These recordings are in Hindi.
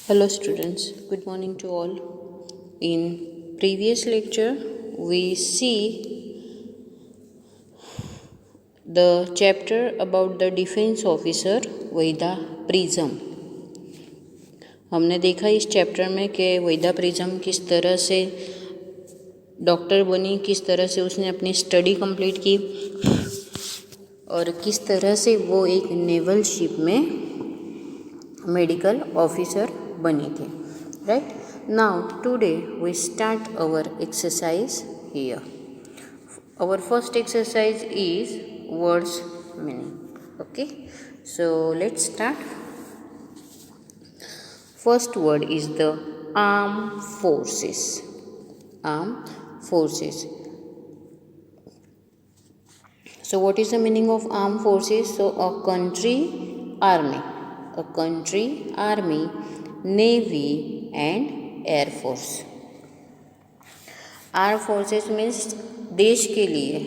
Hello students, good morning to all. In previous lecture we see the chapter about the defense officer Waheeda prism. हमने देखा इस चैप्टर में कि वैदा प्रिज्म किस तरह से डॉक्टर बनी, किस तरह से उसने अपनी स्टडी कंप्लीट की और किस तरह से वो एक नेवल शिप में मेडिकल ऑफिसर बनी थी। Right? Now today we start our exercise here. Our first exercise is words meaning. Okay, so let's start. First word is the armed forces. Armed forces. So what is the meaning of armed forces? So a country army, navy and air force. Arm forces means देश के लिए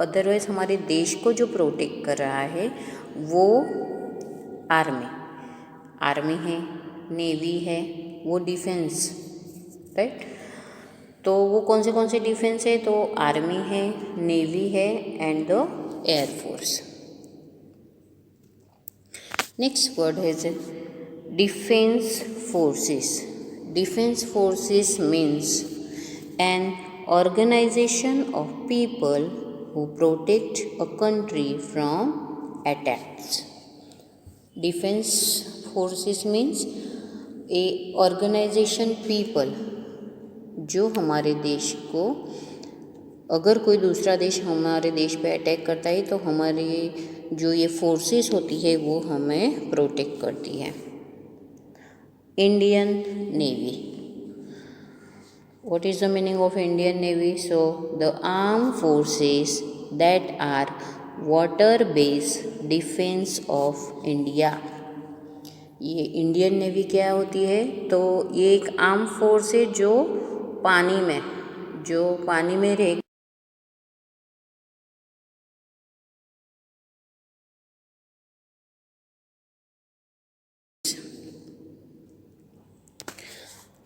अदरवाइज हमारे देश को जो प्रोटेक्ट कर रहा है वो आर्मी है, नेवी है, वो डिफेंस। राइट, तो वो कौन से डिफेंस है? तो आर्मी है, नेवी है and the air force. Next word है defence forces. Defense forces means an organization of people who protect a country from attacks. Defense forces means a organization people जो हमारे देश को, अगर कोई दूसरा देश हमारे देश पे अटैक करता है तो हमारी जो ये फोर्सेस होती है वो हमें प्रोटेक्ट करती है। Indian Navy. What is the meaning of Indian Navy? So the armed forces that are water-based defense of India. ये इंडियन नेवी क्या होती है? तो ये एक आर्म फोर्स है जो पानी में रह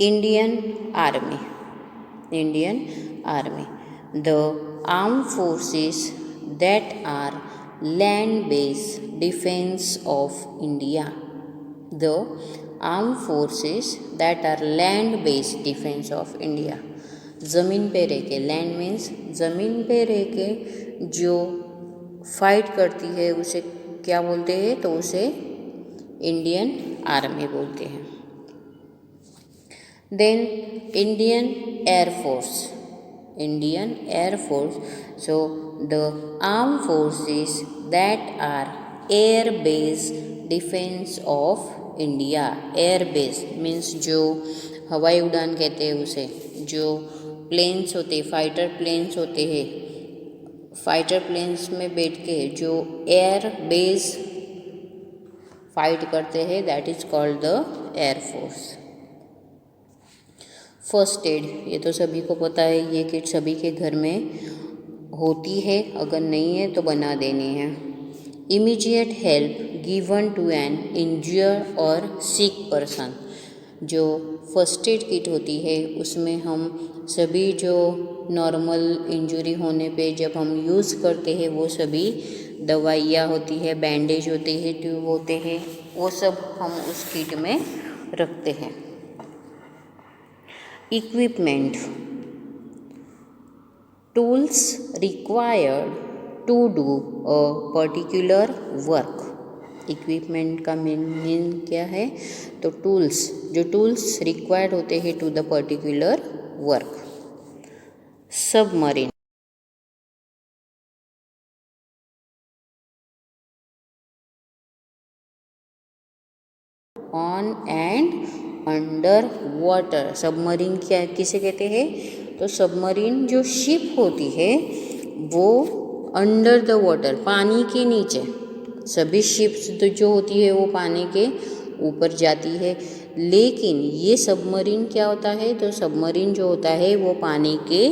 Indian Army. The armed forces that are land-based defense of India. The armed forces that are land-based defense of India. ज़मीन पे रह के, लैंड मीन्स ज़मीन पे रह के जो फाइट करती है उसे क्या बोलते हैं? तो उसे इंडियन आर्मी बोलते हैं। Then Indian Air Force. So the armed forces that are air-based defense of India. Air-based means जो हवाई उड़ान कहते हैं उसे, जो प्लेन्स होते, फाइटर प्लेन्स होते हैं, फाइटर प्लेन्स में बैठ के जो एयर बेस फाइट करते हैं, that is called the air force. First aid, ये तो सभी को पता है, ये किट सभी के घर में होती है, अगर नहीं है तो बना देनी है। Immediate help given to an injured और सिक पर्सन. जो फर्स्ट एड किट होती है उसमें हम सभी जो नॉर्मल इंजरी होने पे जब हम यूज़ करते हैं वो सभी दवाइयाँ होती है, बैंडेज होते हैं, ट्यूब होते हैं, वो सब हम उस किट में रखते हैं। Equipment, tools required to do a particular work. Equipment का मीनिंग क्या है? तो टूल्स, जो टूल्स रिक्वायर्ड होते हैं to the particular work. Submarine, on and under water. Submarine क्या किसे कहते हैं? तो सबमरीन जो शिप होती है वो अंडर द वाटर, पानी के नीचे। सभी शिप्स तो जो होती है वो पानी के ऊपर जाती है, लेकिन ये सबमरीन क्या होता है? तो सबमरीन जो होता है वो पानी के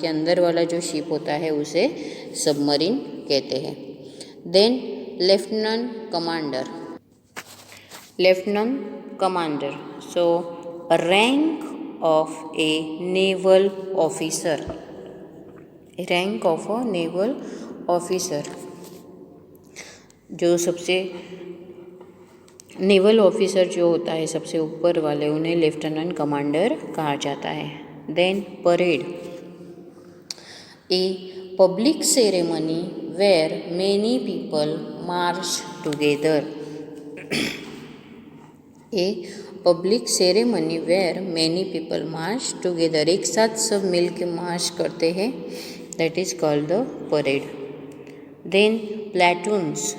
अंदर वाला जो शिप होता है उसे सबमरीन कहते हैं। Then lieutenant commander. Lieutenant commander. So, a rank of a naval officer. Rank of a naval officer. जो सबसे नेवल ऑफिसर जो होता है सबसे ऊपर वाले, उन्हें लेफ्टिनेंट कमांडर कहा जाता है. Then parade. A public ceremony where many people march together. A public ceremony where many people march together. एक साथ सब मिल के मार्च करते हैं. That is called the parade. Then platoons.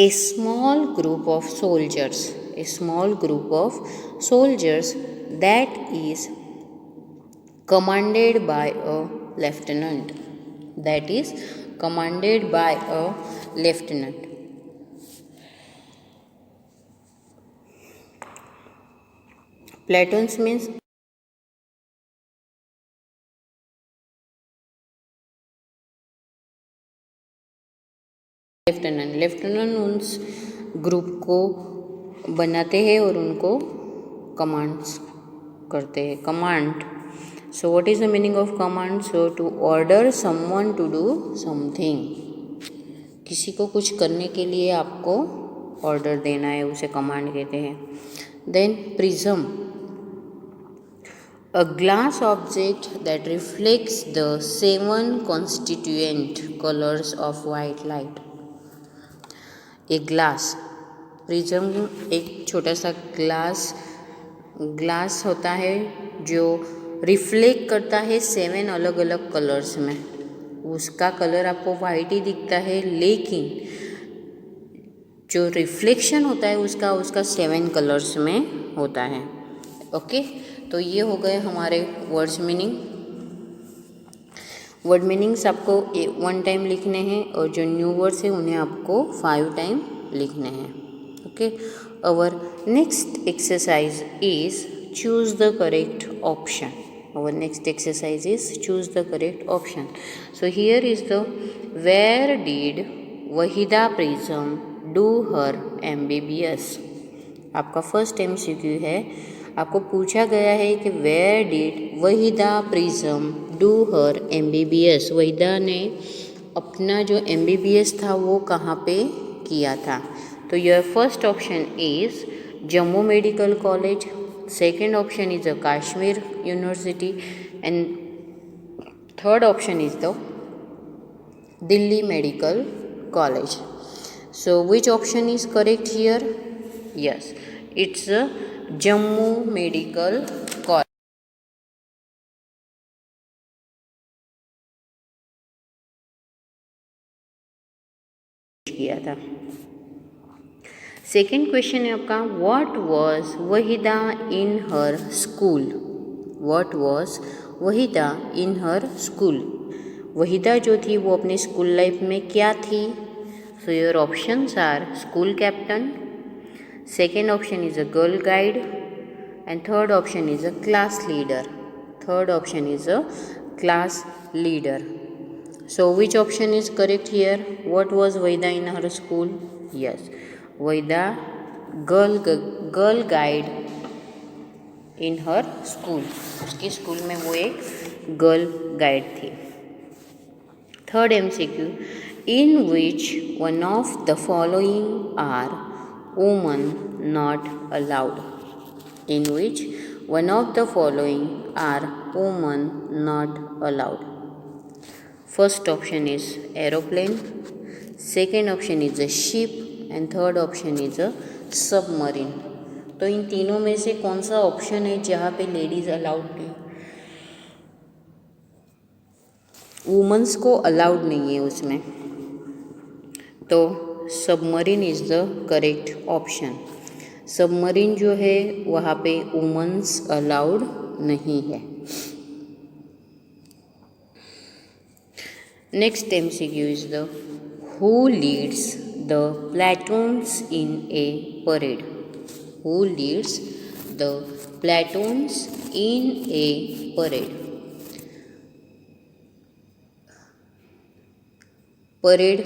A small group of soldiers. A small group of soldiers that is commanded by a lieutenant. That is commanded by a lieutenant. Platoons means lieutenant. Lieutenant उस ग्रुप को बनाते हैं और उनको कमांड्स करते हैं. Command. So what is the meaning of command? So to order someone to do something. किसी को कुछ करने के लिए आपको ऑर्डर देना है, उसे कमांड कहते हैं. Then prism. A glass object that reflects the 7 constituent colors of white light. एक ग्लास. प्रिज्म एक छोटा सा ग्लास होता है जो रिफ्लेक्ट करता है 7 अलग अलग कलर्स में. उसका कलर आपको वाइट ही दिखता है, लेकिन जो रिफ्लेक्शन होता है उसका 7 कलर्स में होता है. ओके. तो ये हो गए हमारे वर्ड्स मीनिंग. वर्ड मीनिंग्स आपको 1 टाइम लिखने हैं और जो न्यू वर्ड्स हैं उन्हें आपको 5 टाइम लिखने हैं. Okay. Our next exercise is choose the correct option. Our next exercise is choose the correct option. So here is the where did Wahida Prism do her MBBS. आपका फर्स्ट MCQ है. आपको पूछा गया है कि where did Waheeda Prism do her MBBS. Waheeda ने अपना जो MBBS था वो कहाँ पे किया था. तो your first option is Jammu medical college. Second option is the Kashmir university and third option is the Delhi medical college. So which option is correct here? Yes, it's Jammu medical college किया था. सेकेंड क्वेश्चन है आपका what was Waheeda in her school. What was Waheeda in her school. Waheeda जो थी वो अपने स्कूल लाइफ में क्या थी? So your options are school captain, second option is a girl guide, and third option is a class leader. Third option is a class leader. So which option is correct here? What was Vaida in her school? Yes, Vaida girl guide in her school. उसकी स्कूल में वो एक गर्ल गाइड थी. Third MCQ, in which one of the following are women not allowed. In which one of the following are women not allowed. First option is aeroplane, second option is a ship, and third option is a submarine. तो इन तीनों में से कौन सा ऑप्शन है जहाँ पे लेडीज अलाउड नहीं? वुमेंस को अलाउड नहीं है उसमें. तो submarine is the correct option. Submarine जो है वहाँ पे वुमेंस अलाउड नहीं है. Next MCQ is the who leads the platoons in a parade. Who leads the platoons in a parade. Parade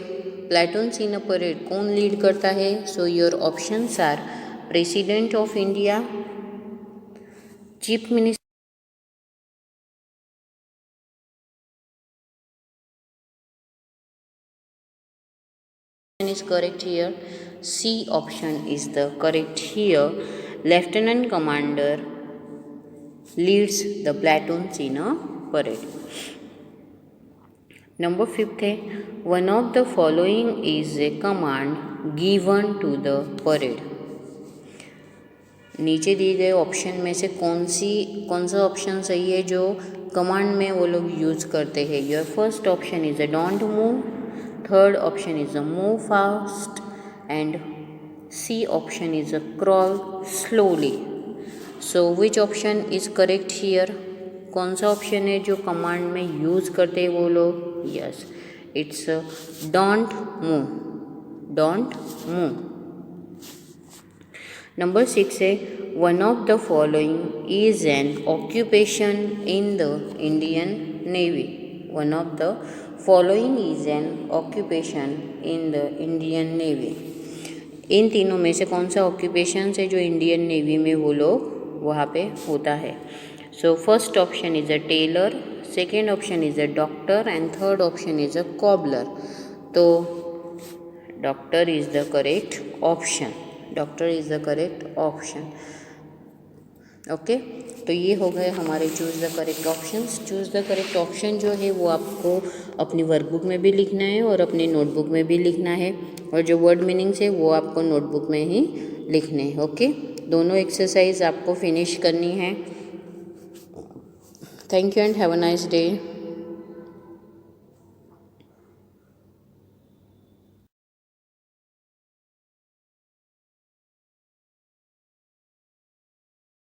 platoons in a parade कौन लीड करता है? So your options are president of India, chief minister is correct here. C option is the correct here. Lieutenant commander leads the platoons in a parade. Number 5 है, one of the following is a command given to the parade. नीचे दिए गए ऑप्शन में से कौन सा ऑप्शन सही है जो कमांड में वो लोग यूज़ करते हैं? Your first option is a don't move, third option is a move fast and C option is a crawl slowly. So which option is correct here? कौन सा ऑप्शन है जो कमांड में यूज़ करते हैं वो लोग? Yes, it's don't move, don't move. Number 6 है, one of the following is an occupation in the Indian navy. One of the following is an occupation in the Indian navy. इन तीनों में से कौन सा ऑक्यूपेशन है जो इंडियन नेवी में वो लोग वहाँ पे होता है? So first option is a tailor, second option is a doctor and third option is a cobbler. तो doctor is the correct option. Doctor is the correct option. Okay, तो ये हो गए हमारे choose the correct options. Choose the correct option जो है वो आपको अपनी वर्कबुक में भी लिखना है और अपनी नोटबुक में भी लिखना है, और जो वर्ड मीनिंग्स है वो आपको नोटबुक में ही लिखने हैं. ओके, दोनों एक्सरसाइज आपको फिनिश करनी है. Thank you and have a nice day.